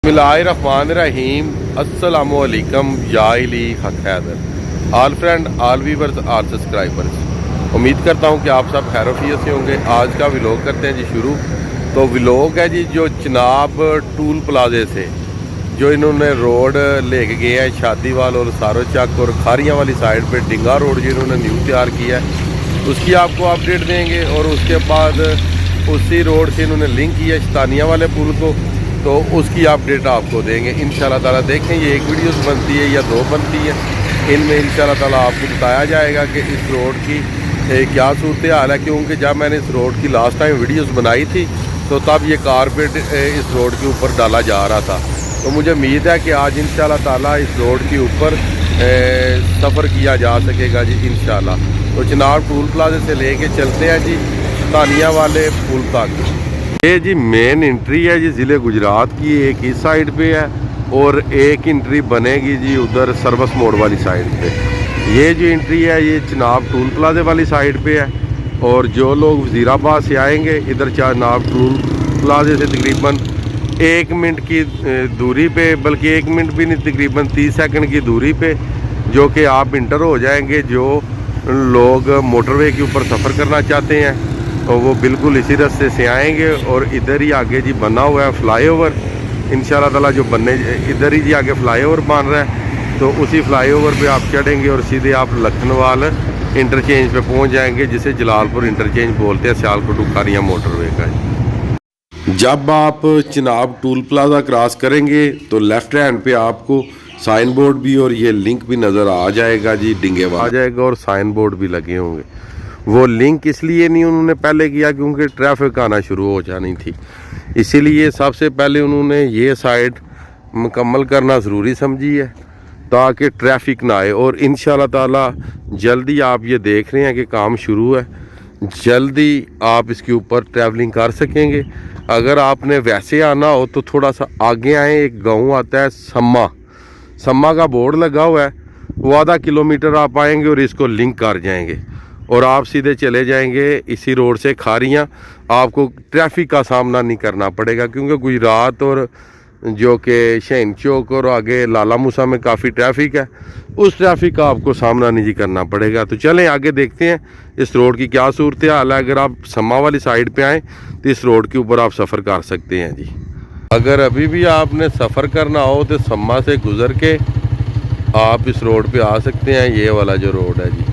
बिस्मिल्लाहिर्रहमानिर्रहीम अस्सलामुअलैकुम याइली हक हैदर आल फ्रेंड आल वीवर्स आल सब्सक्राइबर्स। उम्मीद करता हूँ कि आप सब खैरोफियत से होंगे। आज का व्लॉग करते हैं जी शुरू। तो व्लॉग है जी जो चिनाब टूल प्लाजे से जो इन्होंने रोड लेके गए हैं शादीवाल और सारोचक और खारियाँ वाली साइड पे डिंगा रोड जो इन्होंने न्यू तैयार किया है उसकी आपको अपडेट देंगे। और उसके बाद उसी रोड से इन्होंने लिंक किया शतानिया वाले पुल को, तो उसकी अपडेट आपको देंगे इंशाल्लाह ताला। देखें ये एक वीडियो बनती है या दो बनती है, इनमें इंशाल्लाह ताला आपको बताया जाएगा कि इस रोड की क्या सूरत हाल है। क्योंकि जब मैंने इस रोड की लास्ट टाइम वीडियोस बनाई थी तो तब ये कारपेट इस रोड के ऊपर डाला जा रहा था। तो मुझे उम्मीद है कि आज इंशाल्लाह ताला इस रोड के ऊपर सफ़र किया जा सकेगा जी इंशाल्लाह। तो चिनाब टूल प्लाजे से लेके चलते हैं जी तानिया वाले पुल तक। ये जी मेन एंट्री है जी ज़िले गुजरात की, एक इस साइड पे है और एक एंट्री बनेगी जी उधर सर्विस मोड़ वाली साइड पे। ये जो एंट्री है ये चिनाब टूल प्लाजे वाली साइड पे है। और जो लोग वज़ीराबाद से आएंगे इधर चिनाब टूल प्लाजे से तकरीबन 1 मिनट की दूरी पे, बल्कि 1 मिनट भी नहीं तकरीबन 30 सेकंड की दूरी पे जो कि आप इंटर हो जाएंगे। जो लोग मोटरवे के ऊपर सफ़र करना चाहते हैं और वो बिल्कुल इसी रास्ते से आएंगे। और इधर ही आगे जी बना हुआ है फ्लाईओवर इंशाल्लाह ताला, जो बनने इधर ही जी आगे फ्लाईओवर बन रहा है। तो उसी फ्लाईओवर पे आप चढ़ेंगे और सीधे आप लखनवाल इंटरचेंज पे पहुंच जाएंगे, जिसे जलालपुर इंटरचेंज बोलते हैं सियालकोट खारियाँ मोटरवे का। जब आप चिनाब टूल प्लाजा क्रॉस करेंगे तो लेफ्ट हैंड पे आपको साइन बोर्ड भी और ये लिंक भी नज़र आ जाएगा जी, डिंगे आ जाएगा और साइन बोर्ड भी लगे होंगे। वो लिंक इसलिए नहीं उन्होंने पहले किया क्योंकि ट्रैफिक आना शुरू हो जानी थी, इसीलिए सबसे पहले उन्होंने ये साइड मुकम्मल करना ज़रूरी समझी है ताकि ट्रैफिक ना आए। और इंशाल्लाह ताला जल्दी आप ये देख रहे हैं कि काम शुरू है, जल्दी आप इसके ऊपर ट्रैवलिंग कर सकेंगे। अगर आपने वैसे आना हो तो थोड़ा सा आगे आए, एक गाँव आता है सम्मा का बोर्ड लगा हुआ है, वो आधा किलोमीटर आप आएंगे और इसको लिंक कर जाएंगे और आप सीधे चले जाएंगे इसी रोड से खारियाँ। आपको ट्रैफिक का सामना नहीं करना पड़ेगा क्योंकि गुजरात और जो कि शहीन चौक और आगे लाला मूसा में काफ़ी ट्रैफिक है, उस ट्रैफिक का आपको सामना नहीं करना पड़ेगा। तो चलें आगे देखते हैं इस रोड की क्या सूरत हाल है। अगर आप सम्मा वाली साइड पे आएँ तो इस रोड के ऊपर आप सफ़र कर सकते हैं जी। अगर अभी भी आपने सफ़र करना हो तो सम्मा से गुज़र के आप इस रोड पे आ सकते हैं। ये वाला जो रोड है जी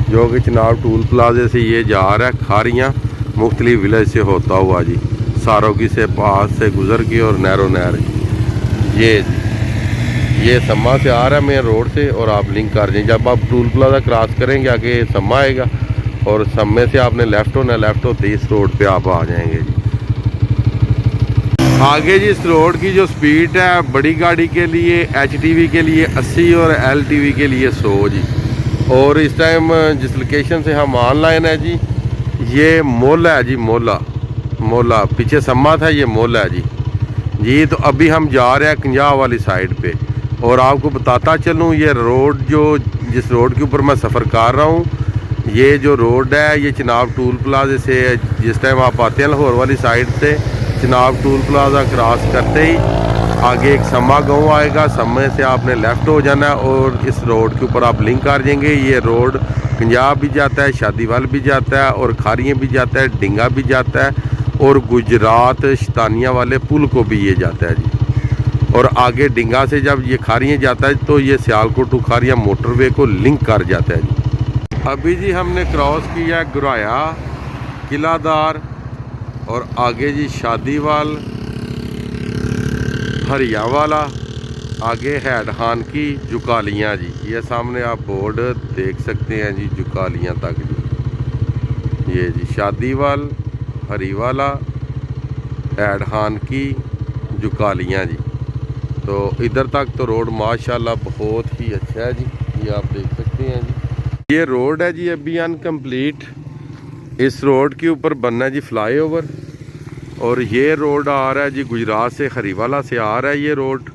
जो कि चिनाब टूल प्लाजे से ये जा रहा है खारियाँ मुख्तलिफ विलेज से होता हुआ जी, सारोगी से पास से गुज़र के और नैरो नहर ये सम्मा से आ रहा है मेन रोड से और आप लिंक कर दें। जब आप टूल प्लाजा क्रॉस करेंगे आगे सम्मा आएगा और सम्मे से आपने लेफ़्ट होना, लेफ़्ट होते इस रोड पे आप आ जाएंगे जी। आगे जी इस रोड की जो स्पीड है बड़ी गाड़ी के लिए HTV के लिए 80 और LTV के लिए 100 जी। और इस टाइम जिस लोकेशन से हम ऑनलाइन है जी ये मोला है जी, मोला पीछे सम्मा था, ये मोला है जी। तो अभी हम जा रहे हैं कंजाह वाली साइड पे। और आपको बताता चलूँ ये रोड जो जिस रोड के ऊपर मैं सफ़र कर रहा हूँ, ये जो रोड है ये चिनाब टूल प्लाजे से जिस टाइम आप आते हैं लाहौर वाली साइड से चिनाब टूल प्लाजा क्रॉस करते ही आगे एक सम्मा गाँव आएगा, सम्मे से आपने लेफ़्ट हो जाना है और इस रोड के ऊपर आप लिंक कर देंगे। ये रोड पंजाब भी जाता है, शादीवाल भी जाता है और खारियाँ भी जाता है, डिंगा भी जाता है और गुजरात शतानिया वाले पुल को भी ये जाता है जी। और आगे डिंगा से जब ये खारियाँ जाता है तो ये सियालकोट टू खारियाँ मोटरवे को लिंक कर जाता है जी। अभी जी हमने क्रॉस किया गुराया किलादार और आगे जी शादीवाल हरिया वाला, आगे हैड खान की जुकालियाँ जी। ये सामने आप बोर्ड देख सकते हैं जी जुकालियाँ तक जी। ये जी शादीवाल हरीवाला हैड खान की जुकालियाँ जी। तो इधर तक तो रोड माशाल्लाह बहुत ही अच्छा है जी, ये आप देख सकते हैं जी। ये रोड है जी अभी अनकम्प्लीट, इस रोड के ऊपर बनना है जी फ्लाईओवर। और ये रोड आ रहा है जी गुजरात से हरीवाला से आ रहा है ये रोड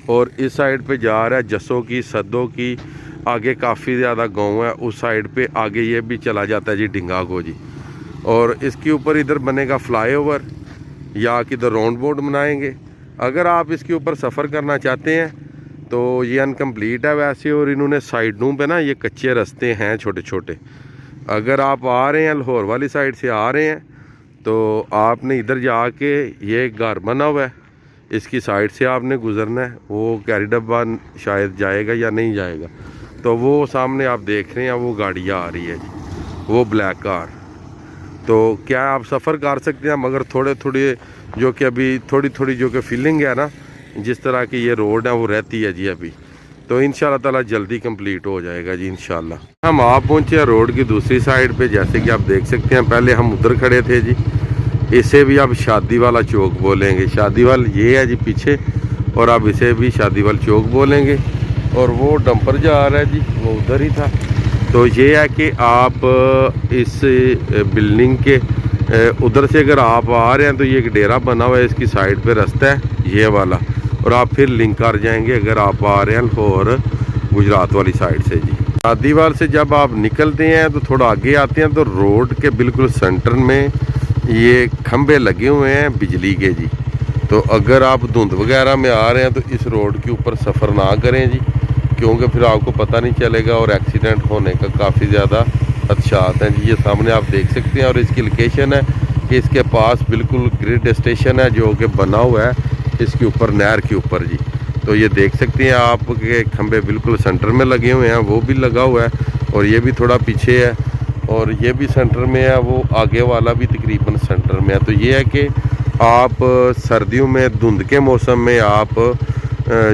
और इस साइड पे जा रहा है जसों की सदों की, आगे काफ़ी ज़्यादा गांव है उस साइड पे, आगे ये भी चला जाता है जी डिंगा को जी। और इसके ऊपर इधर बनेगा फ्लाईओवर या किधर राउंड बोर्ड बनाएंगे अगर आप इसके ऊपर सफ़र करना चाहते हैं तो ये अनकम्प्लीट है वैसे, और इन्होंने साइडों पे ना ये कच्चे रास्ते हैं छोटे छोटे। अगर आप आ रहे हैं लाहौर वाली साइड से आ रहे हैं तो आपने इधर जाके, ये घर बना हुआ है, इसकी साइड से आपने गुज़रना है। वो कैरी डब्बा शायद जाएगा या नहीं जाएगा, तो वो सामने आप देख रहे हैं वो गाड़ियाँ आ रही है जी, वो ब्लैक कार। तो क्या आप सफ़र कर सकते हैं, मगर थोड़े थोड़े जो कि अभी थोड़ी थोड़ी जो कि फीलिंग है ना, जिस तरह की ये रोड है वो रहती है जी अभी। तो इंशाल्लाह ताला जल्दी कंप्लीट हो जाएगा जी इंशाल्लाह। हम आप पहुँचे हैं रोड की दूसरी साइड पे, जैसे कि आप देख सकते हैं। पहले हम उधर खड़े थे जी, इसे भी अब शादी वाला चौक बोलेंगे। शादी वाल ये है जी पीछे, और अब इसे भी शादी वाल चौक बोलेंगे। और वो डंपर जा रहा है जी, वो उधर ही था। तो ये है कि आप इस बिल्डिंग के उधर से अगर आप आ रहे हैं तो ये एक डेरा बना हुआ है, इसकी साइड पे रास्ता है ये वाला, और आप फिर लिंक कर जाएंगे अगर आप आ रहे हैं लाहौर गुजरात वाली साइड से जी। शादीवाल से जब आप निकलते हैं तो थोड़ा आगे आते हैं तो रोड के बिल्कुल सेंटर में ये खंबे लगे हुए हैं बिजली के जी। तो अगर आप धुंध वगैरह में आ रहे हैं तो इस रोड के ऊपर सफ़र ना करें जी, क्योंकि फिर आपको पता नहीं चलेगा और एक्सीडेंट होने का काफ़ी ज़्यादा खदशात हैं जी। ये सामने आप देख सकते हैं, और इसकी लोकेशन है कि इसके पास बिल्कुल ग्रिड स्टेशन है जो कि बना हुआ है इसके ऊपर, नहर के ऊपर जी। तो ये देख सकते हैं आप के खंबे बिल्कुल सेंटर में लगे हुए हैं, वो भी लगा हुआ है, और ये भी थोड़ा पीछे है, और ये भी सेंटर में है, वो आगे वाला भी तकरीबन सेंटर में है। तो ये है कि आप सर्दियों में धुंध के मौसम में आप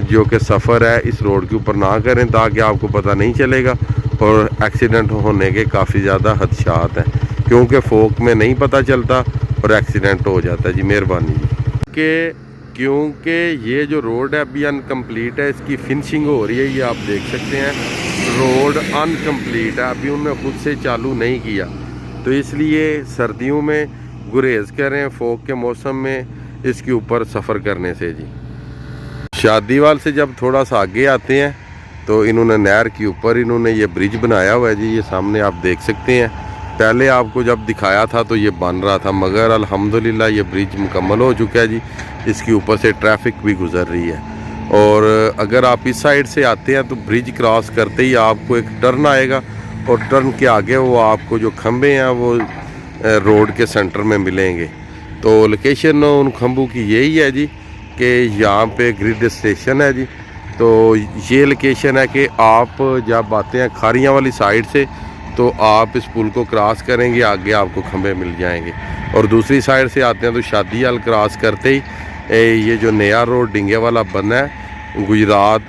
जो कि सफ़र है इस रोड के ऊपर ना करें, ताकि आपको पता नहीं चलेगा और एक्सीडेंट होने के काफ़ी ज़्यादा खदशात हैं, क्योंकि फोक में नहीं पता चलता और एक्सीडेंट हो जाता है जी। मेहरबानी जी। क्योंकि ये जो रोड है अभी अनकम्प्लीट है, इसकी फिनिशिंग हो रही है, ये आप देख सकते हैं। रोड अनकम्प्लीट है, अभी उन्होंने खुद से चालू नहीं किया, तो इसलिए सर्दियों में गुरेज करें फोक के मौसम में इसके ऊपर सफ़र करने से जी। शादीवाल से जब थोड़ा सा आगे आते हैं तो इन्होंने नहर के ऊपर इन्होंने ये ब्रिज बनाया हुआ है जी, ये सामने आप देख सकते हैं। पहले आपको जब दिखाया था तो ये बन रहा था, मगर अल्हम्दुलिल्लाह ये ब्रिज मुकम्मल हो चुका है जी। इसके ऊपर से ट्रैफिक भी गुजर रही है, और अगर आप इस साइड से आते हैं तो ब्रिज क्रॉस करते ही आपको एक टर्न आएगा, और टर्न के आगे वो आपको जो खंबे हैं वो रोड के सेंटर में मिलेंगे। तो लोकेशन उन खंभों की यही है जी कि यहाँ पे ग्रिड स्टेशन है जी। तो ये लोकेशन है कि आप जब आते हैं खारियाँ वाली साइड से तो आप इस पुल को क्रॉस करेंगे, आगे आपको खंबे मिल जाएंगे। और दूसरी साइड से आते हैं तो शादीवाल क्रॉस करते ही ये जो नया रोड डिंगे वाला बना है गुजरात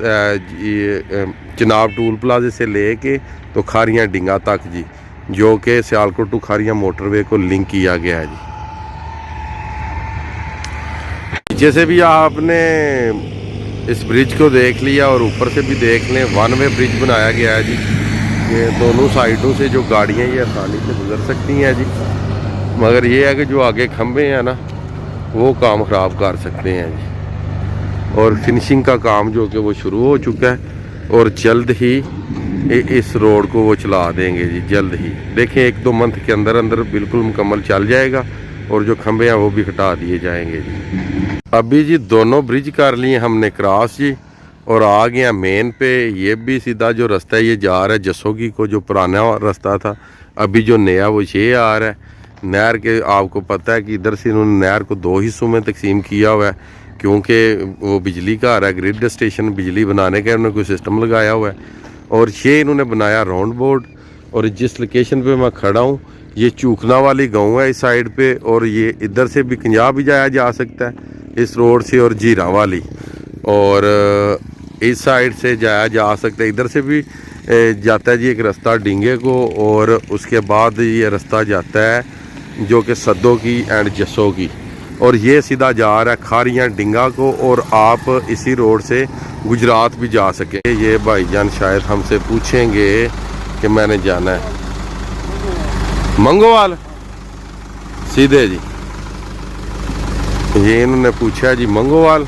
चिनाब टूल प्लाजे से लेके तो खारियाँ डिंगा तक जी, जो कि सियालकोट टू खारियाँ मोटरवे को लिंक किया गया है जी। नीचे से भी आपने इस ब्रिज को देख लिया और ऊपर से भी देख लें, वन वे ब्रिज बनाया गया है जी। ये दोनों साइडों से जो गाड़ियाँ ये आसानी से गुजर सकती हैं जी, मगर ये है कि जो आगे खंबे हैं ना वो काम ख़राब कर सकते हैं जी। और फिनिशिंग का काम जो कि वो शुरू हो चुका है, और जल्द ही इस रोड को वो चला देंगे जी, जल्द ही। देखें 1-2 मंथ के अंदर अंदर बिल्कुल मुकम्मल चल जाएगा, और जो खंबे हैं वो भी हटा दिए जाएंगे जी। अभी जी दोनों ब्रिज कर लिए हमने क्रॉस जी, और आ गया मेन पे। ये भी सीधा जो रास्ता है ये जा रहा है जसोगी को, जो पुराना रास्ता था। अभी जो नया वो ये आ रहा है नहर के। आपको पता है कि इधर से इन्होंने नहर को 2 हिस्सों में तकसीम किया हुआ है, क्योंकि वो बिजली का आ रहा है, ग्रिड स्टेशन बिजली बनाने का उन्होंने कोई सिस्टम लगाया हुआ है। और ये इन्होंने बनाया राउंड बोर्ड। और जिस लोकेशन पे मैं खड़ा हूँ ये चूकना वाली गांव है इस साइड पे, और ये इधर से भी पंजाब भी जाया जा सकता है इस रोड से, और जीरा वाली, और इस साइड से जाया जा सकता है। इधर से भी जाता है जी एक रास्ता डिंगे को, और उसके बाद ये रास्ता जाता है जो कि सद्दो की एंड जसो की, और ये सीधा जा रहा है खारियाँ डिंगा को, और आप इसी रोड से गुजरात भी जा सके। ये भाईजान शायद हमसे पूछेंगे कि मैंने जाना है मंगोवाल सीधे जी। ये इन्होंने पूछा जी मंगोवाल।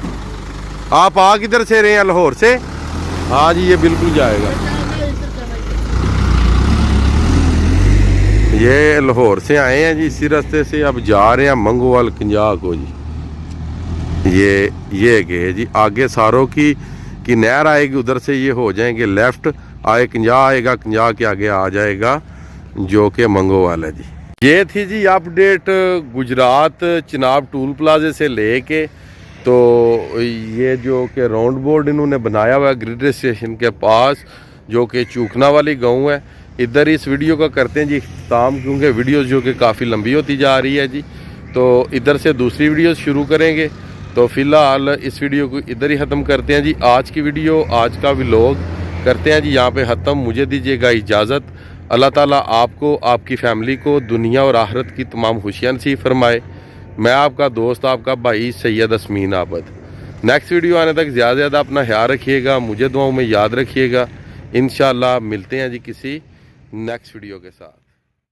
आप आ किधर से रहे हैं? लाहौर से? हाँ जी, ये बिल्कुल जाएगा। ये लाहौर से आए हैं जी, इसी रास्ते से अब जा रहे हैं मंगोवाल कंजा को जी। ये गए जी। आगे सारों की नहर आएगी, उधर से ये हो जाएंगे लेफ्ट, आए कंजा आएगा, कंजा के आगे आ जाएगा जो कि मंगोवाल है जी। ये थी जी अपडेट गुजरात चिनाब टूल प्लाजे से लेके, तो ये जो कि राउंड बोर्ड इन्होंने बनाया हुआ है ग्रिड स्टेशन के पास, जो कि चूकना वाली गांव है, इधर इस वीडियो का करते हैं जी इख्तिताम, क्योंकि वीडियोस जो कि काफ़ी लंबी होती जा रही है जी। तो इधर से दूसरी वीडियोस शुरू करेंगे। तो फ़िलहाल इस वीडियो को इधर ही ख़त्म करते हैं जी। आज की वीडियो, आज का व्लॉग करते हैं जी यहाँ पे ख़त्म। मुझे दीजिएगा इजाज़त। अल्लाह ताला आपको, आपकी फ़ैमिली को दुनिया और आखिरत की तमाम खुशियाँ नसीब फरमाए। मैं आपका दोस्त, आपका भाई सैयद असमीन आबद। नेक्स्ट वीडियो आने तक ज़्यादा से ज़्यादा अपना ख्याल रखिएगा, मुझे दुआओं में याद रखिएगा। इंशाल्लाह मिलते हैं जी किसी नेक्स्ट वीडियो के साथ।